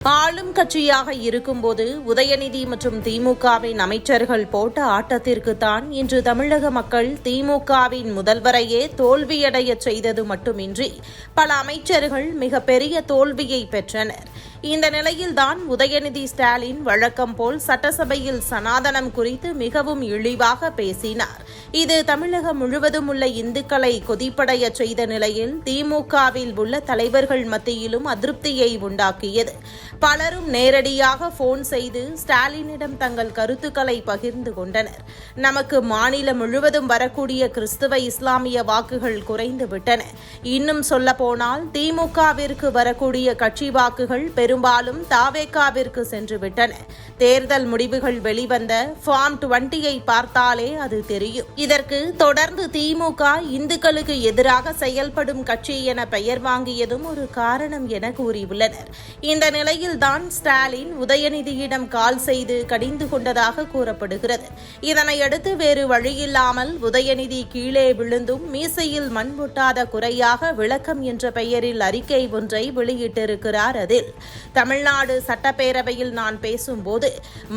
ஆளும் கட்சியாக இருக்கும்போது உதயநிதி மற்றும் திமுகவின் அமைச்சர்கள் போட்ட ஆட்டத்திற்குத்தான் இன்று தமிழக மக்கள் திமுகவின் முதல்வரையே தோல்வியடைய செய்தது மட்டுமின்றி பல அமைச்சர்கள் மிகப்பெரிய தோல்வியை பெற்றனர். இந்த நிலையில்தான் உதயநிதி ஸ்டாலின் வழக்கம் போல் சட்டசபையில் சனாதனம் குறித்து மிகவும் இழிவாக பேசினார். இது தமிழகம் முழுவதும் உள்ள இந்துக்களை கொதிப்படைய செய்த நிலையில் திமுகவில் உள்ள தலைவர்கள் மத்தியிலும் அதிருப்தியை உண்டாக்கியது. பலரும் நேரடியாக போன் செய்து ஸ்டாலினிடம் தங்கள் கருத்துக்களை பகிர்ந்து கொண்டனர். நமக்கு மாநிலம் முழுவதும் வரக்கூடிய கிறிஸ்துவ இஸ்லாமிய வாக்குகள் குறைந்துவிட்டன. இன்னும் சொல்லப்போனால் திமுகவிற்கு வரக்கூடிய கட்சி வாக்குகள் பெரும்பாலும் தாவேகாவிற்கு சென்றுவிட்டன. தேர்தல் முடிவுகள் வெளிவந்த ஃபார்ம் 20ஐ பார்த்தாலே அது தெரியும். இதற்கு தொடர்ந்து திமுக இந்துக்களுக்கு எதிராக செயல்படும் கட்சி என பெயர் வாங்கியதும் ஒரு காரணம் என கூறியுள்ளனர். இந்த நிலையில்தான் ஸ்டாலின் உதயநிதியிடம் கால் செய்து கடிந்து கொண்டதாக கூறப்படுகிறது. இதனையடுத்து வேறு வழியில்லாமல் உதயநிதி கீழே விழுந்தும் மீசையில் மண் ஒட்டாத குறையாக விளக்கம் என்ற பெயரில் அறிக்கை ஒன்றை வெளியிட்டிருக்கிறார். அதில் தமிழ்நாடு சட்டப்பேரவையில் நான் பேசும்போது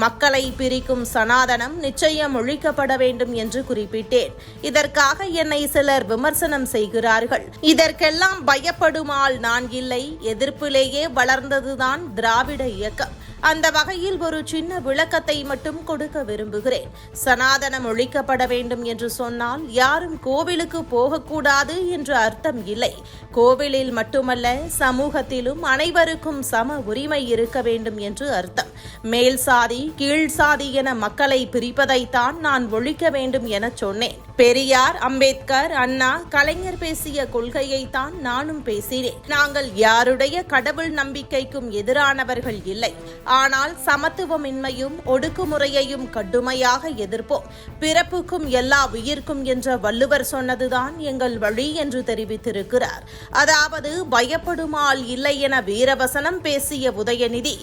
மக்களை பிரிக்கும் சனாதனம் நிச்சயம் ஒழிக்கப்பட வேண்டும் என்று குறிப்பிட்டேன். இதற்காக என்னை சிலர் விமர்சனம் செய்கிறார்கள். இதற்கெல்லாம் பயப்படுமால் நான் இல்லை. எதிர்ப்பிலேயே வளர்ந்ததுதான் திராவிட இயக்கம். அந்த வகையில் ஒரு சின்ன விளக்கத்தை மட்டும் கொடுக்க விரும்புகிறேன். சனாதனம் ஒழிக்கப்பட வேண்டும் என்று சொன்னால் யாரும் கோவிலுக்கு போகக்கூடாது என்று அர்த்தம் இல்லை. கோவிலில் மட்டுமல்ல, சமூகத்திலும் அனைவருக்கும் சம உரிமை இருக்க வேண்டும் என்று அர்த்தம். மேல் சாதி கீழ் சாதி என மக்களை பிரிப்பதைத்தான் நான் ஒழிக்க வேண்டும் என சொன்னேன். பெரியார், அம்பேத்கர், அண்ணா, கலைஞர் பேசிய கொள்கையைத்தான் நானும் பேசினேன். நாங்கள் யாருடைய கடவுள் நம்பிக்கைக்கும் எதிரானவர்கள் இல்லை. ஆனால் சமத்துவமின்மையும் ஒடுக்குமுறையையும் கடுமையாக எதிர்ப்போம். பிறப்புக்கும் எல்லா உயிர்க்கும் என்ற வள்ளுவர் சொன்னதுதான் எங்கள் வழி என்று தெரிவித்திருக்கிறார். அதாவது பயப்படுமால் இல்லை என வீரவசனம் பேசிய உதயநிதி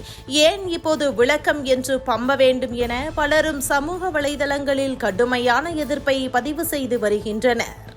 ஏன் இப்போது விளக்கம் என்று பம்ப வேண்டும் என பலரும் சமூக வலைதளங்களில் கடுமையான எதிர்ப்பை பதிவு செய்து வருகின்றனர்.